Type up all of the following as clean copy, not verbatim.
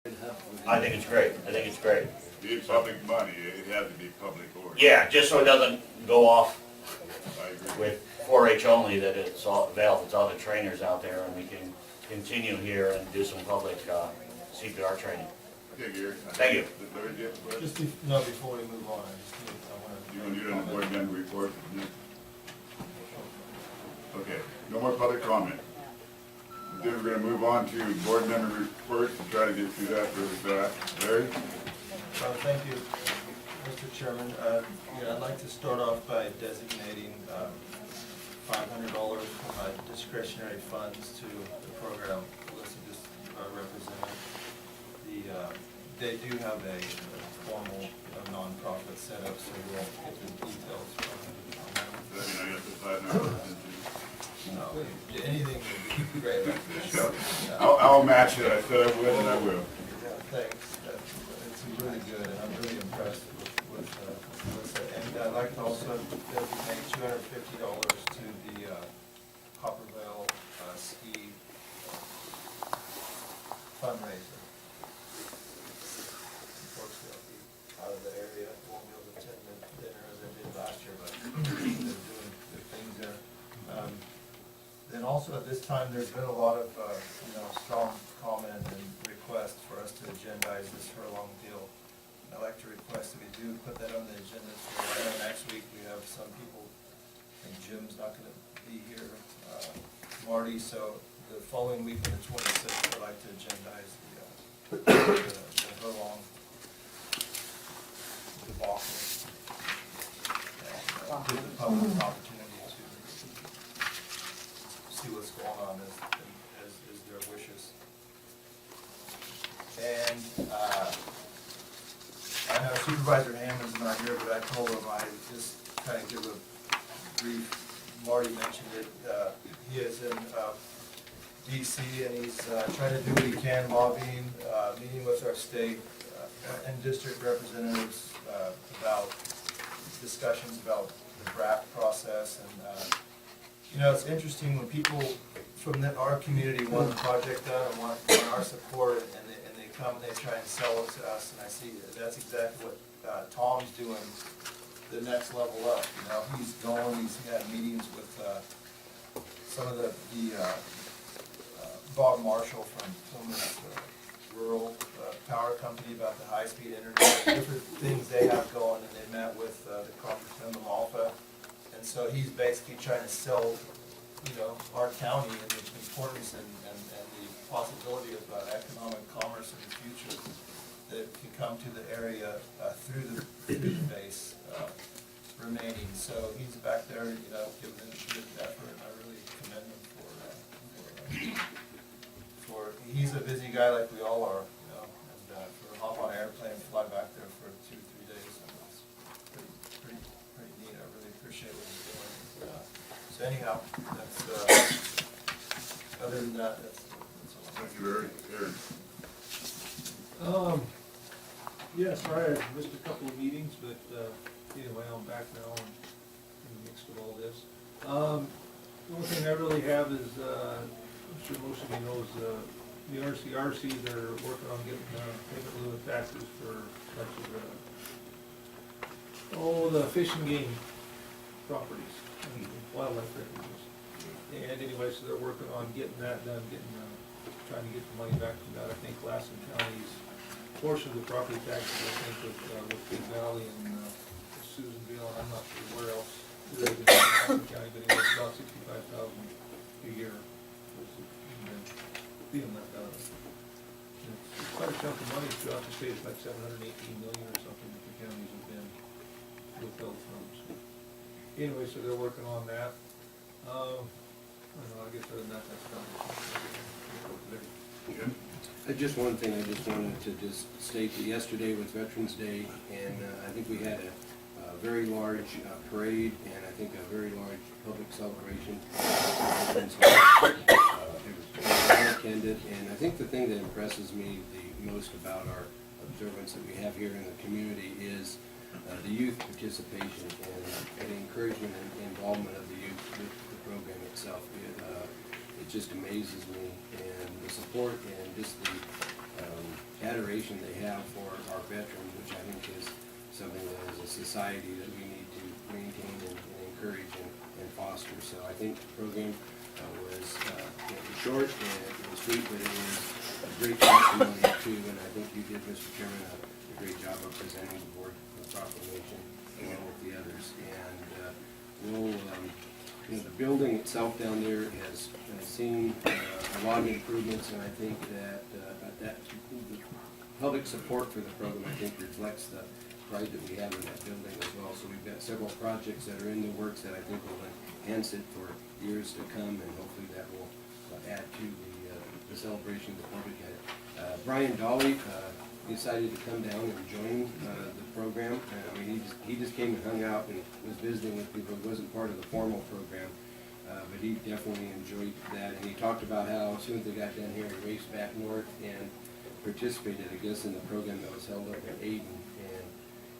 I think it's great. I think it's great. It's public money, it has to be public order. Yeah, just so it doesn't go off I agree. with 4-H only, that it's all available to other trainers out there, and we can continue here and do some public CPR training. Okay, Gary. Thank you. Larry, do you have a question? Before we move on, I want to. You want to do it on the board member report? Okay, no more public comment. Then we're gonna move on to board member reports and try to get through that really fast. Larry? Thank you, Mr. Chairman. I'd like to start off by designating $500 discretionary funds to the program. Lassen just represented. They do have a formal nonprofit set up, so we'll get the details from them. I got the $500. No, anything would be great. I'll match it, I said I would and I will. Yeah, thanks. It's really good, and I'm really impressed with it. And I'd like to also designate $250 to the Copperville ski fundraiser. Unfortunately, I'll be out of the area, won't be able to attend the dinner as I did last year, but they're doing good things there. Then also at this time, there's been a lot of, strong comment and request for us to agendize this furlong deal. I'd like to request that we do put that on the agenda for, I know next week we have some people, I think Jim's not gonna be here, Marty, so the following week on the 26th, I'd like to agendize the furlong debacle. And give the public an opportunity to see what's going on as their wishes. And I know Supervisor Hammond's not here, but I told him I just kind of give a brief, Marty mentioned it, he is in DC and he's trying to do what he can lobbying, meeting with our state and district representatives about discussions about the BRAC process. And it's interesting when people from our community want a project done and want our support, and they come and they try and sell it to us, and I see that's exactly what Tom's doing, the next level up. He's going, he's had meetings with some of the Bob Marshall from this rural power company about the high-speed internet, different things they have going, and they met with the Congressman Malfa. And so he's basically trying to sell, our county and the importance and the possibility of economic commerce in the future that can come to the area through the food base remaining. So he's back there, giving it a good effort, and I really commend him for he's a busy guy like we all are, and for hop on an airplane, fly back there for 2-3 days, and it's pretty neat. I really appreciate what he's doing. So anyhow, that's other than that, that's all. Thank you, Larry. Aaron? Yes, I missed a couple of meetings, but anyway, I'm back now and in the midst of all this. The only thing I really have is, I'm sure most of you know, is the RCRCs are working on getting payment in lieu of taxes for much of the fish and game properties and wildlife refuges. And anyway, so they're working on getting that done, trying to get the money back from that. I think Lassen County's portion of the property taxes, I think with Big Valley and Susanville, and I'm not sure where else it is in Lassen County, but it was about $65,000 a year being left out of it. It's quite a chunk of money throughout the state. It's like $718 million or something that the counties have been withheld from. So anyway, so they're working on that. I don't know, I guess other than that, that's done. Jim? Just one thing, I just wanted to just state that yesterday was Veterans Day, and I think we had a very large parade, and I think a very large public celebration. It was well attended, and I think the thing that impresses me the most about our observance that we have here in the community is the youth participation and the encouragement and involvement of the youth with the program itself. It just amazes me, and the support and just the adoration they have for our veterans, which I think is something that as a society that we need to maintain and encourage and foster. So I think the program was short and it was sweet, but it was a great testimony too, and I think you did, Mr. Chairman, a great job of presenting the board the proclamation along with the others. And we'll, the building itself down there has seen a lot of improvements, and I think that the public support for the program, I think, reflects the pride that we have in that building as well. So we've got several projects that are in the works that I think will enhance it for years to come, and hopefully that will add to the celebration the public had. Brian Dolly decided to come down and join the program. I mean, he just came and hung out and was visiting with people. He wasn't part of the formal program, but he definitely enjoyed that. And he talked about how as soon as they got down here, he raced back north and participated, I guess, in the program that was held up in Aden. And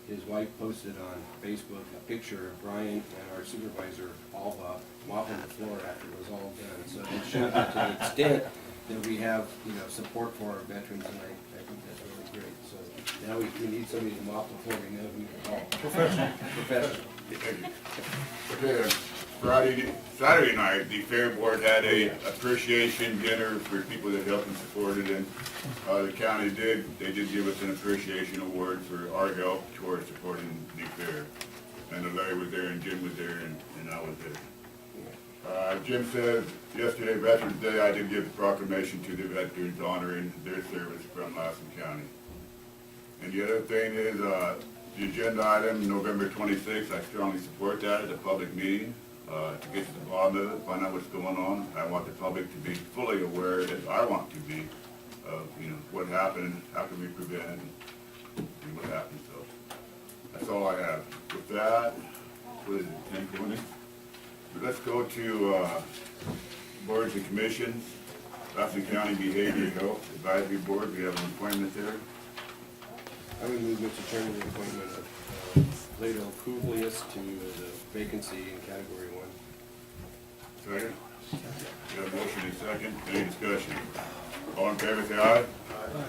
his wife posted on Facebook a picture of Brian and our supervisor, Alva, mopping the floor after it was all done. So it showed that to the extent that we have, support for our veterans, and I think that's really great. So now we need somebody to mop the floor, we know who to call. Professional. Okay, Saturday night, the Fair Board had a appreciation dinner for people that helped and supported, and the county they did give us an appreciation award for our help towards supporting the fair. And Larry was there, and Jim was there, and I was there. Jim said yesterday, Veterans Day, I did give the proclamation to the veterans honoring their service from Lassen County. And the other thing is, the agenda item, November 26th, I strongly support that at a public meeting, to get to the bottom of it, find out what's going on. I want the public to be fully aware, as I want to be, of, what happened, how can we prevent, and what happened. So that's all I have. With that, what is it, 10:20? Let's go to boards and commissions. Lassen County Behavioral Health Advisory Board, we have an appointment there. I would move, Mr. Chairman, the appointment of Lado Publius to the vacancy in Category 1. Second? We have a motion and a second. Any discussion? All in favor, say aye.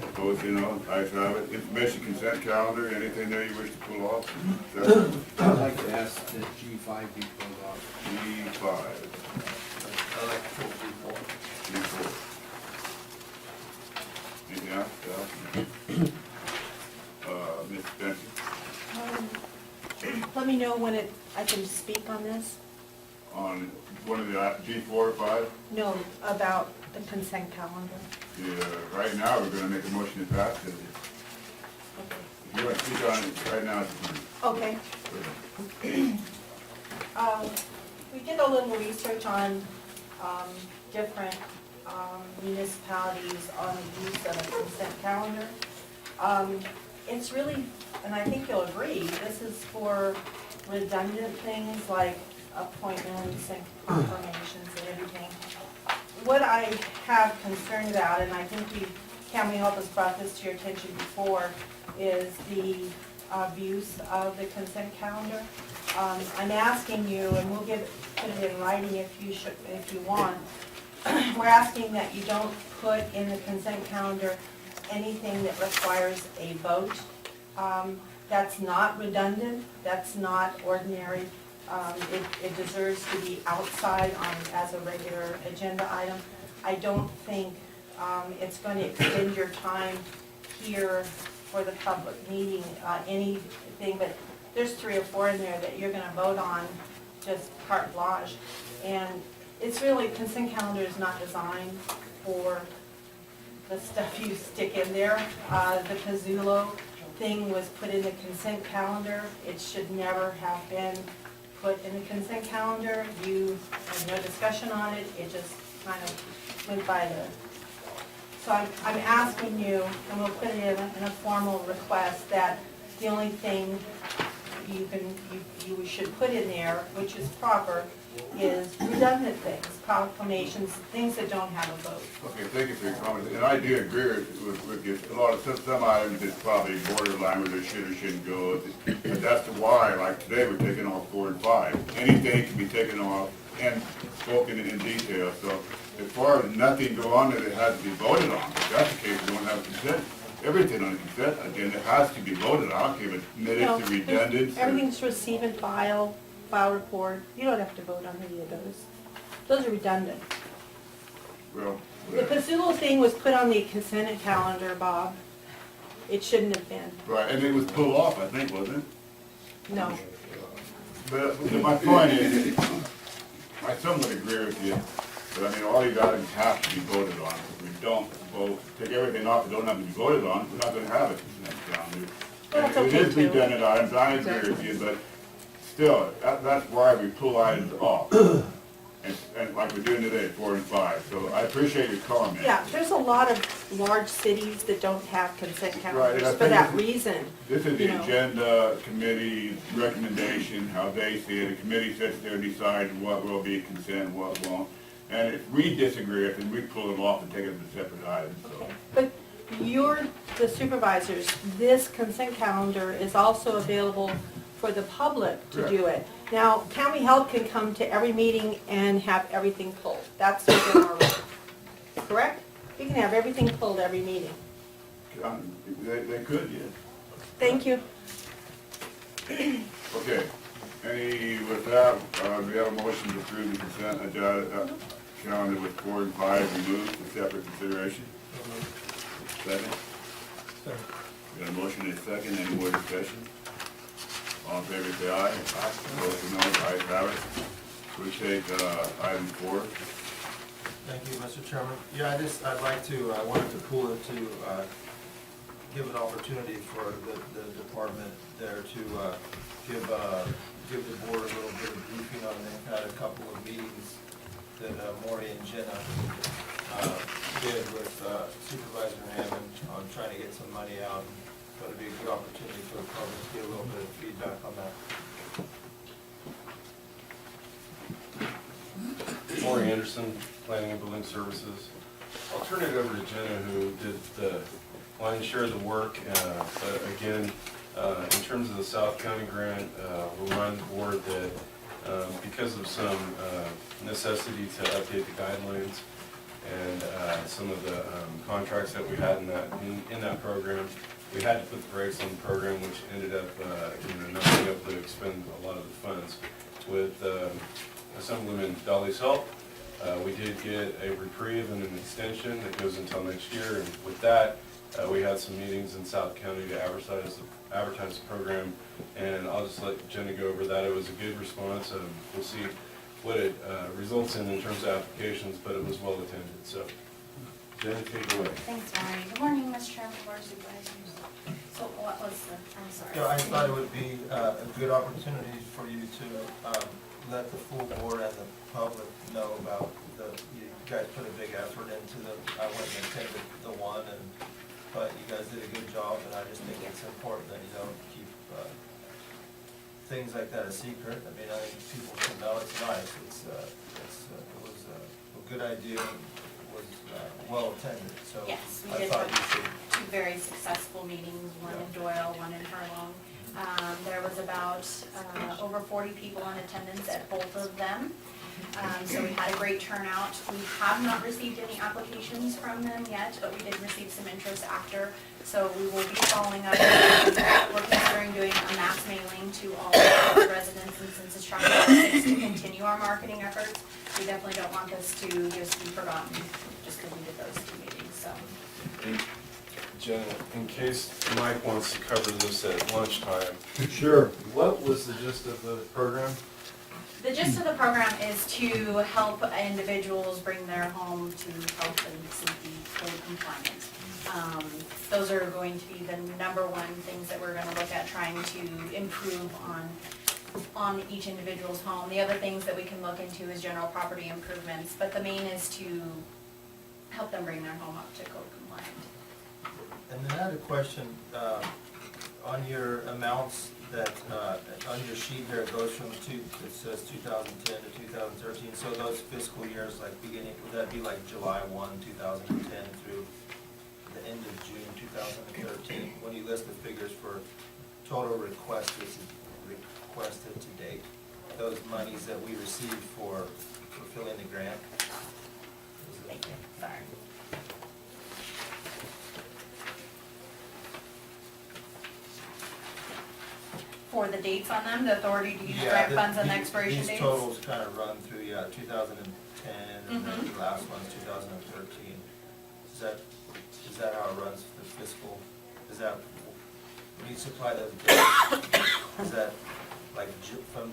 Opposed, say no. Ayes have it. Information consent calendar, anything there you wish to pull off? Second? I'd like to ask that G5 be pulled off. G5. I like to pull people. G4. Anything else? Ms. Benson? Let me know when I can speak on this. On one of the G4 or 5? No, about the consent calendar. Yeah, right now, we're gonna make a motion to pass it. Okay. If you want to speak on it right now, Okay. We did a little research on different municipalities on the use of a consent calendar. It's really, and I think you'll agree, this is for redundant things like appointments and confirmations and everything. What I have concern about, and I think County Health has brought this to your attention before, is the abuse of the consent calendar. I'm asking you, and we'll put it in writing if you want. We're asking that you don't put in the consent calendar anything that requires a vote. That's not redundant, that's not ordinary. It deserves to be outside as a regular agenda item. I don't think it's going to extend your time here for the public meeting, anything, but there's 3 or 4 in there that you're going to vote on just carte blanche. And it's really, consent calendar is not designed for the stuff you stick in there. The Pizzulo thing was put in the consent calendar. It should never have been put in the consent calendar. You had no discussion on it. It just kind of went by the... So I'm asking you, and we'll put it in a formal request, that the only thing you should put in there, which is proper, is redundant things, proclamations, things that don't have a vote. Okay, thank you for your comments, and I do agree with you. A lot of, some items is probably borderline where they should or shouldn't go, but that's why, like today, we're taking off 4 and 5. Anything can be taken off and spoken in detail, so as far as nothing go on that it has to be voted on, if that's the case, we don't have a consent everything on the consent agenda has to be voted on. I don't care if it's No, minutes or redundant. everything's receive and file report. You don't have to vote on any of those. Those are redundant. Well, The Pazulo thing was put on the consent calendar, Bob. It shouldn't have been. right, and it was pulled off, I think, wasn't it? No. But my point is, I somewhat agree with you, but I mean, all these items have to be voted on. If we don't vote, take everything off that don't have to be voted on, we're not gonna have it next calendar. Well, that's And okay, it is too. redundant items, I agree with you, but still, that's why we pull items off. And like we're doing today, 4 and 5, so I appreciate your comment. Yeah, there's a lot of large cities that don't have consent Right, calendars and I for think that this reason. This is you the know. agenda committee recommendation, how they see it. The committee sits there and decides what will be consent, what won't. And if we disagree, if we pull it off and take it as a separate item, so. Okay. But you're the supervisors. This consent calendar is also available for the public to do it. Now, county health can come to every meeting and have everything pulled. That's within our right. Correct? You can have everything pulled every meeting. They could, yes. Thank you. Okay. With that, we have a motion to approve the consent agenda calendar with 4 and 5 removed for separate consideration. Second? We got a motion and a second. Any more discussion? All in favor, say aye. Opposed, no. Ayes have it. We take item 4. Thank you, Mr. Chairman. Yeah, I'd like to, I wanted to pull it to give an opportunity for the department there to give the board a little bit of briefing on. They've had a couple of meetings that Maury and Jenna did with Supervisor Hammond on trying to get some money out. So it'd be a good opportunity for the public to get a little bit of feedback on that. Maury Anderson, Planning and Building Services. I'll turn it over to Jenna, who did the lion's share of the work. But again, in terms of the South County grant, we'll remind the board that because of some necessity to update the guidelines and some of the contracts that we had in that program, we had to put the brakes on the program, which ended up not being able to expend a lot of the funds. With Assemblyman Dolly's help, we did get a reprieve and an extension that goes until next year. And with that, we had some meetings in South County to advertise the program. And I'll just let Jenna go over that. It was a good response. We'll see what it results in terms of applications, but it was well attended. So, Jenna, take it away. Thanks, Maury. Good morning, Mr. Chairman, Board of Supervisors. So what was I'm sorry. Yeah, I thought it would be a good opportunity for you to let the full board and the public know about you guys put a big effort into I went and attended the one, but you guys did a good job, and I just think it's important that you don't keep things like that a secret. I mean, I think people can know it's nice. It was a good idea, was well attended, so Yes, we I did thought you have should. two very successful meetings, one in Doyle, one in Furlong. There was about over 40 people in attendance at both of them. So we had a great turnout. We have not received any applications from them yet, but we did receive some interest after. So we will be following up. We're considering doing a mass mailing to all of the residents, and since it's trying to continue our marketing efforts, we definitely don't want this to just be forgotten just because we did those two meetings, so. Jenna, in case Mike wants to cover this at lunchtime. Sure. What was the gist of the program? The gist of the program is to help individuals bring their home to health and safety code compliance. Those are going to be the number one things that we're gonna look at trying to improve on each individual's home. The other things that we can look into is general property improvements, but the main is to help them bring their home up to code compliant. And then I had a question, on your amounts that, on your sheet there, it goes from it says 2010 to 2013, so those fiscal years, like beginning, would that be like July 1, 2010 through the end of June 2013? When you list the figures for total requested to date, those monies that we received for fulfilling the grant? Thank you, sorry. for the dates on them, the authority to use Yeah, grant funds and the these- expiration dates? These totals kind of run through, yeah, 2010, and then the last one's 2013. Is that how it runs for the fiscal? Is that, when you supply those dates, is that like from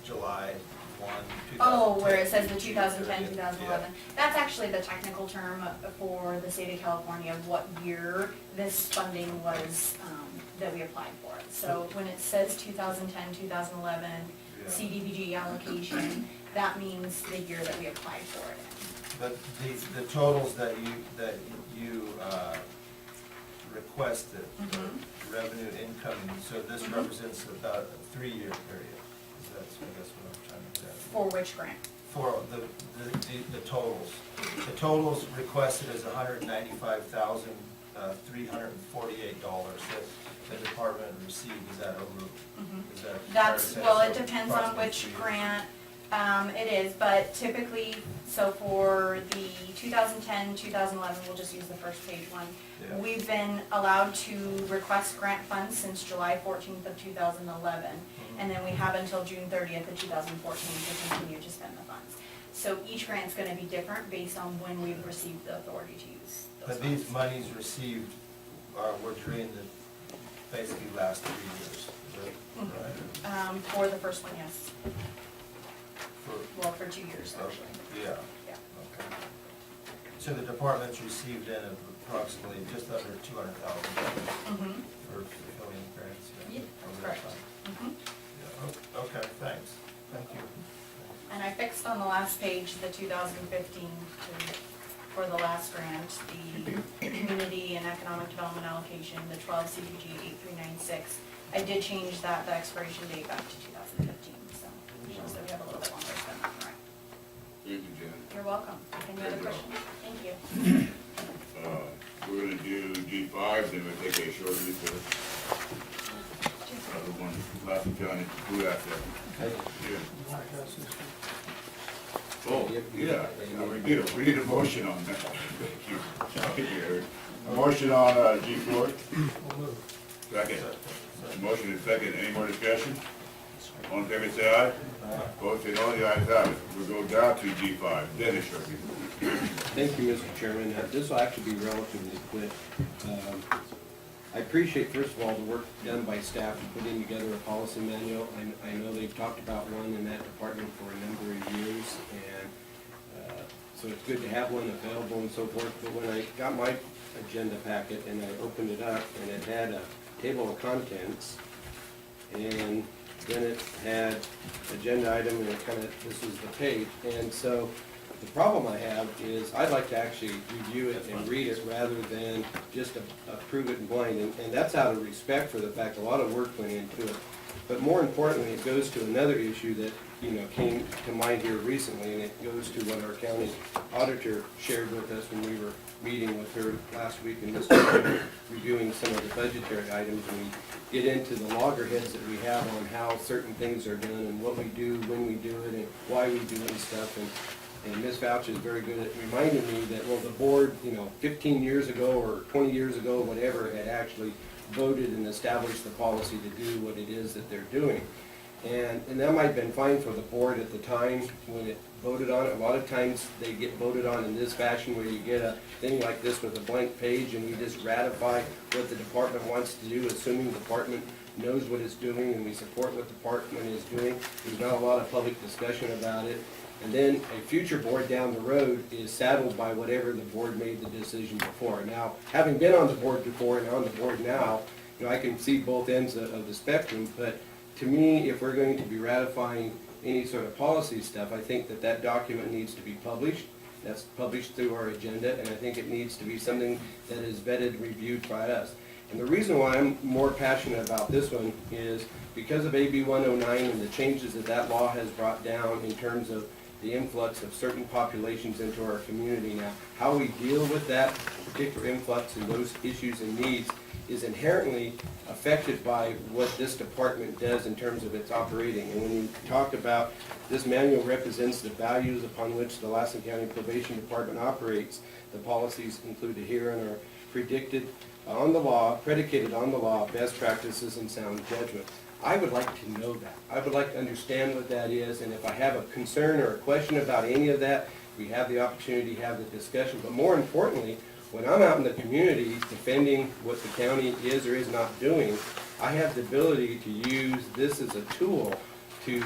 July 1, 2010? Oh, where it says the June 2010, 30th? 2011. That's actually the technical term for the state of California of what year this funding was, that we applied for it. So when it says 2010, 2011 Yeah. CDBG allocation, that means the year that we applied for it in. But the totals that you requested, the revenue incoming, so this represents about a 3-year period. That's, I guess, what I'm trying to get at. For which grant? For the totals. The totals requested is $195,348 that the department received. Is that over? Is that fair to That's, say? well, So it depends on approximately which 3 years. grant it is, but typically, so for the 2010, 2011, we'll just use the first page one. Yeah. We've been allowed to request grant funds since July 14th of 2011, and then we have until June 30th of 2014 to continue to spend the funds. So each grant's gonna be different based on when we've received the authority to use those But funds. these monies received were during the basically last 3 years. Is that right? For the first one, yes. For- Well, for 2 years, actually. Yeah. Yeah. Okay. So the department's received in approximately just under $200,000 Mm-hmm. for fulfilling grants. Yeah, that's correct. Mm-hmm. Yeah, okay, thanks. Thank you. And I fixed on the last page, the 2015 for the last grant, the community and economic development allocation, the 12 CDBG 8396. I did change that, the expiration date back to 2015, so shows that we have a little bit longer to spend that, right? Thank you, Jen. You're welcome. Any other Good job. questions? Thank you. We're gonna do G5, then we'll take a short recess. The one, Lassen County, who has that? Yeah. Oh, yeah, we need a motion on that. Thank you. Thank you, Eric. A motion on G4, second. Motion is second, any more discussion? All in favor, say aye. Both say no, the ayes have it. We'll go down to G5, Dennis Sharkey. Thank you, Mr. Chairman. This will actually be relatively quick. I appreciate, first of all, the work done by staff in putting together a policy manual. I know they've talked about one in that department for a number of years, and so it's good to have one available and so forth. But when I got my agenda packet and I opened it up, and it had a table of contents, and then it had agenda item, and it kind of, this is the page. And so the problem I have is I'd like to actually review it and read it rather than just approve it in blind. And that's out of respect for the fact a lot of work went into it. But more importantly, it goes to another issue that, came to mind here recently, and it goes to what our county auditor shared with us when we were meeting with her last week and this week, reviewing some of the budgetary items. And we get into the loggerheads that we have on how certain things are done and what we do, when we do it, and why we do it and stuff. And Ms. Fauch is very good at reminding me that, well, the board, 15 years ago or 20 years ago, whatever, had actually voted and established the policy to do what it is that they're doing. And that might have been fine for the board at the time when it voted on it. A lot of times they get voted on in this fashion where you get a thing like this with a blank page and we just ratify what the department wants to do, assuming the department knows what it's doing and we support what the department is doing. There's not a lot of public discussion about it. And then a future board down the road is saddled by whatever the board made the decision before. Now, having been on the board before and on the board now, I can see both ends of the spectrum, but to me, if we're going to be ratifying any sort of policy stuff, I think that document needs to be published. That's published through our agenda, and I think it needs to be something that is vetted, reviewed by us. And the reason why I'm more passionate about this one is because of AB 109 and the changes that law has brought down in terms of the influx of certain populations into our community now. How we deal with that particular influx and those issues and needs is inherently affected by what this department does in terms of its operating. And when you talk about this manual represents the values upon which the Lassen County Probation Department operates, the policies included here and are predicated on the law, best practices, and sound judgment. I would like to know that. I would like to understand what that is, and if I have a concern or a question about any of that, we have the opportunity to have the discussion. But more importantly, when I'm out in the community defending what the county is or is not doing, I have the ability to use this as a tool to,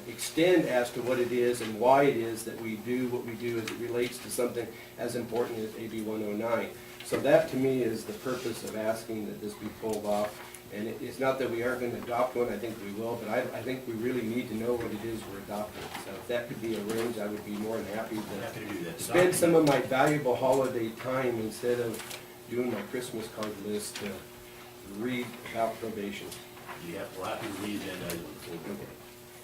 extend as to what it is and why it is that we do what we do as it relates to something as important as AB 109. So that to me is the purpose of asking that this be pulled off. And it's not that we aren't going to adopt one, I think we will, but I think we really need to know what it is we're adopting. So if that could be arranged, I would be more than happy to spend some of my valuable holiday time instead of doing my Christmas card list to read about probation. Yeah, we'll have to read that.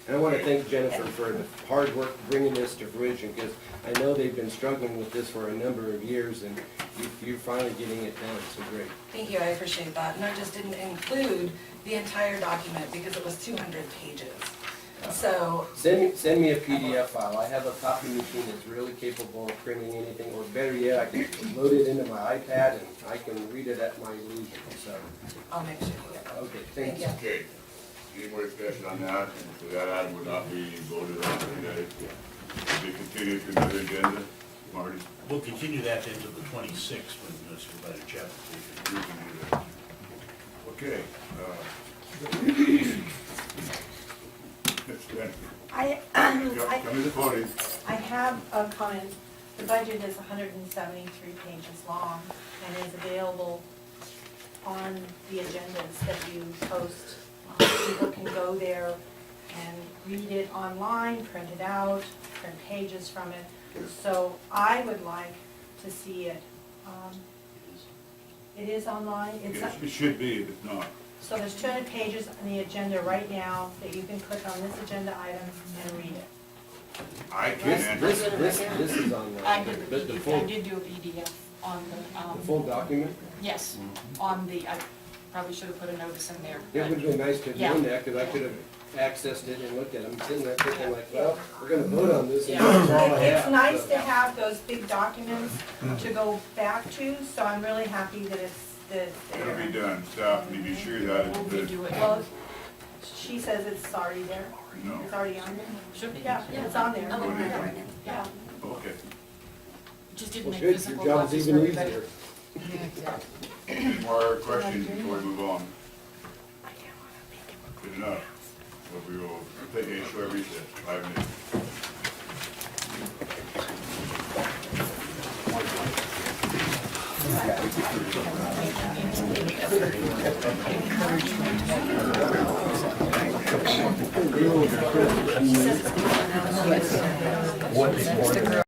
And I want to thank Jennifer for the hard work bringing this to fruition, because I know they've been struggling with this for a number of years, and you're finally getting it done, so great. Thank you, I appreciate that. And I just didn't include the entire document because it was 200 pages. So, Send me a PDF file. I have a copy machine that's really capable of printing anything, or better yet, I can load it into my iPad and I can read it at my leisure, so. I'll make sure you get that. Okay, thanks. Thank you. Okay, any more discussion on that? So that item would not be voted on today. Be continued to another agenda, Marty? We'll continue that into the 26th when Supervisor Chapman. You can do that. Okay, Ms. Jennifer, come to the podium. I have a comment. The budget is 173 pages long and is available on the agendas that you post. People can go there and read it online, print it out, print pages from it. So I would like to see it. It is online. It's Yes, it should be, if it's not. So there's 200 pages on the agenda right now that you can click on this agenda item and read it. I can answer. This is on I the, did but the the PDF, full, I did do a PDF on the full document? yes, on the, I probably should have put a notice in there. It would have been nice to have Yeah. done that, because I could have accessed it and looked at it. I'm sitting there thinking like, well, we're gonna vote on this, and Yeah. that's all I have. It's nice so. to have those big documents to go back to, so I'm really happy that it's It'll be there. done, staff, need to be sure that We'll it's good. redo it. Well, she says it's already there. No, It's already on there. Should be. Yeah, it's on there. I'm looking at it right now. Yeah. okay. Just didn't Well, make good, physical your job's copies for even everybody. easier. Any more questions before we move on? Good enough. So we will take a short recess, 5 minutes.